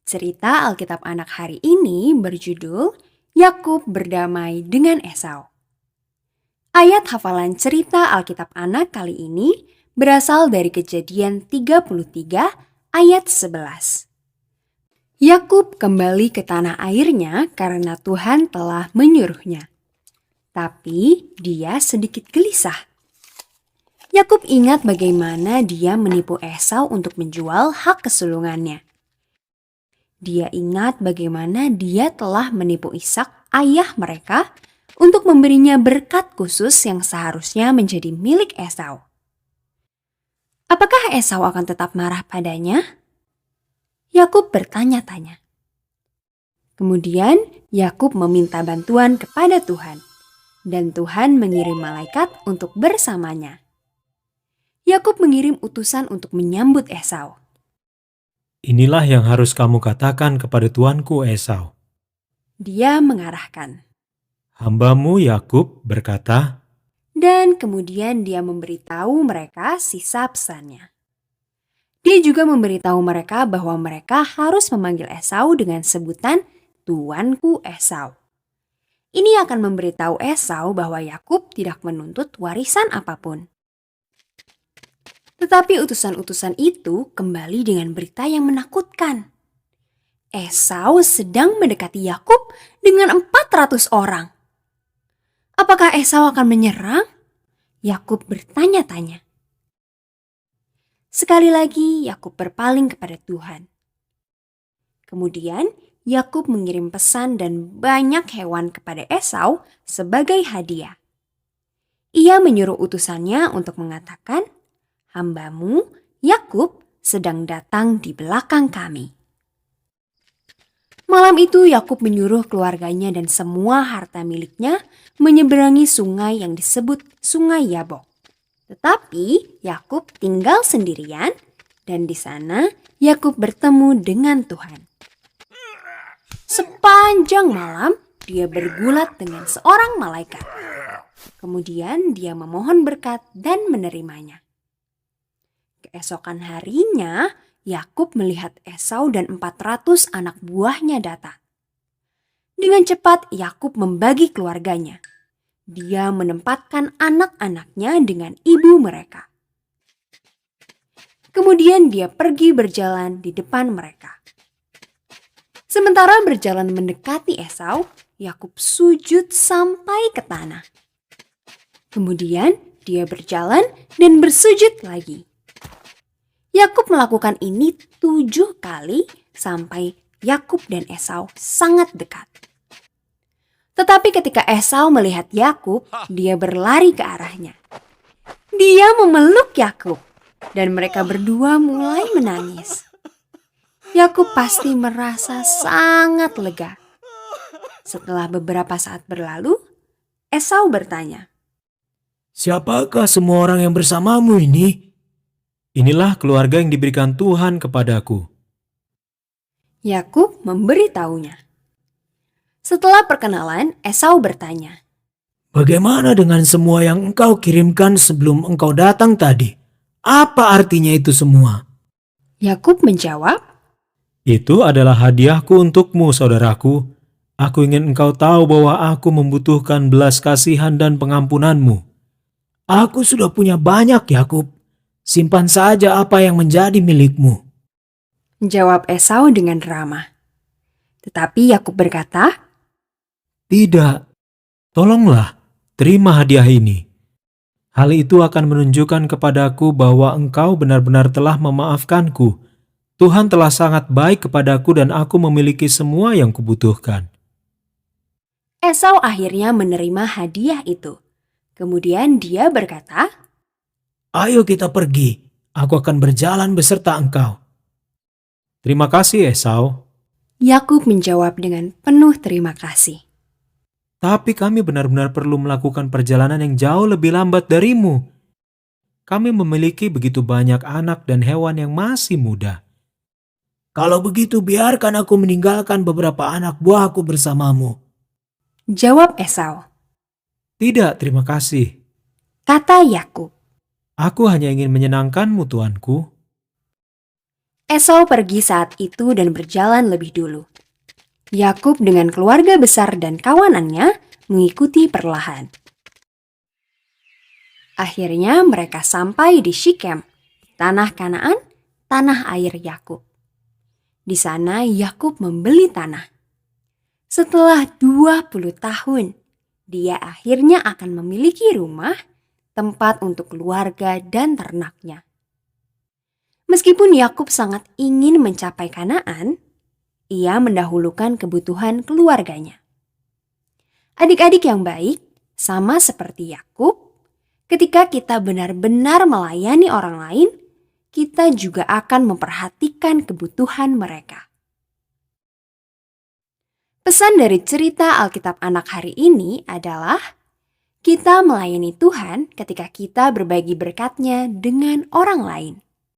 Cerita Alkitab Anak hari ini berjudul Yakub berdamai dengan Esau. Ayat hafalan cerita Alkitab Anak kali ini berasal dari Kejadian 33 ayat 11. Yakub kembali ke tanah airnya karena Tuhan telah menyuruhnya. Tapi dia sedikit gelisah. Yakub ingat bagaimana dia menipu Esau untuk menjual hak kesulungannya. Dia ingat bagaimana dia telah menipu Ishak, ayah mereka, untuk memberinya berkat khusus yang seharusnya menjadi milik Esau. Apakah Esau akan tetap marah padanya? Yakub bertanya-tanya. Kemudian Yakub meminta bantuan kepada Tuhan, dan Tuhan mengirim malaikat untuk bersamanya. Yakub mengirim utusan untuk menyambut Esau. Inilah yang harus kamu katakan kepada tuanku Esau. Dia mengarahkan. Hambamu Yakub berkata, Dan kemudian dia memberitahu mereka sisa pesannya. Dia juga memberitahu mereka bahwa mereka harus memanggil Esau dengan sebutan tuanku Esau. Ini akan memberitahu Esau bahwa Yakub tidak menuntut warisan apapun. Tetapi utusan-utusan itu kembali dengan berita yang menakutkan. Esau sedang mendekati Yakub dengan 400 orang. Apakah Esau akan menyerang? Yakub bertanya-tanya. Sekali lagi Yakub berpaling kepada Tuhan. Kemudian Yakub mengirim pesan dan banyak hewan kepada Esau sebagai hadiah. Ia menyuruh utusannya untuk mengatakan, "Hambamu Yakub sedang datang di belakang kami." Malam itu Yakub menyuruh keluarganya dan semua harta miliknya menyeberangi sungai yang disebut Sungai Yabok. Tetapi Yakub tinggal sendirian dan di sana Yakub bertemu dengan Tuhan. Sepanjang malam dia bergulat dengan seorang malaikat. Kemudian dia memohon berkat dan menerimanya. Keesokan harinya Yakub melihat Esau dan 400 anak buahnya datang. Dengan cepat Yakub membagi keluarganya. Dia menempatkan anak-anaknya dengan ibu mereka. Kemudian dia pergi berjalan di depan mereka. Sementara berjalan mendekati Esau, Yakub sujud sampai ke tanah. Kemudian dia berjalan dan bersujud lagi. Yakub melakukan ini 7 kali sampai Yakub dan Esau sangat dekat. Tetapi ketika Esau melihat Yakub, dia berlari ke arahnya. Dia memeluk Yakub dan mereka berdua mulai menangis. Yakub pasti merasa sangat lega. Setelah beberapa saat berlalu, Esau bertanya, "Siapakah semua orang yang bersamamu ini?" "Inilah keluarga yang diberikan Tuhan kepadaku." Yakub memberitahunya. Setelah perkenalan, Esau bertanya, "Bagaimana dengan semua yang engkau kirimkan sebelum engkau datang tadi? Apa artinya itu semua?" Yakub menjawab, "Itu adalah hadiahku untukmu, saudaraku. Aku ingin engkau tahu bahwa aku membutuhkan belas kasihan dan pengampunanmu." "Aku sudah punya banyak, Yakub. Simpan saja apa yang menjadi milikmu." jawab Esau dengan ramah. Tetapi Yakub berkata, "Tidak, tolonglah, terima hadiah ini. Hal itu akan menunjukkan kepadaku bahwa engkau benar-benar telah memaafkanku. Tuhan telah sangat baik kepadaku dan aku memiliki semua yang kubutuhkan." Esau akhirnya menerima hadiah itu. Kemudian dia berkata, "Ayo kita pergi, aku akan berjalan beserta engkau." "Terima kasih, Esau. Yakub menjawab dengan penuh terima kasih. Tapi kami benar-benar perlu melakukan perjalanan yang jauh lebih lambat darimu. Kami memiliki begitu banyak anak dan hewan yang masih muda." "Kalau begitu biarkan aku meninggalkan beberapa anak buahku bersamamu." Jawab Esau. "Tidak, terima kasih. Kata Yakub. Aku hanya ingin menyenangkanmu, tuanku." Esau pergi saat itu dan berjalan lebih dulu. Yakub dengan keluarga besar dan kawanannya mengikuti perlahan. Akhirnya mereka sampai di Shikem, tanah Kanaan, tanah air Yakub. Di sana Yakub membeli tanah. Setelah 20 tahun, dia akhirnya akan memiliki rumah, tempat untuk keluarga dan ternaknya. Meskipun Yakub sangat ingin mencapai Kanaan, ia mendahulukan kebutuhan keluarganya. Adik-adik yang baik, sama seperti Yakub, ketika kita benar-benar melayani orang lain, kita juga akan memperhatikan kebutuhan mereka. Pesan dari cerita Alkitab Anak hari ini adalah kita melayani Tuhan ketika kita berbagi berkat-Nya dengan orang lain.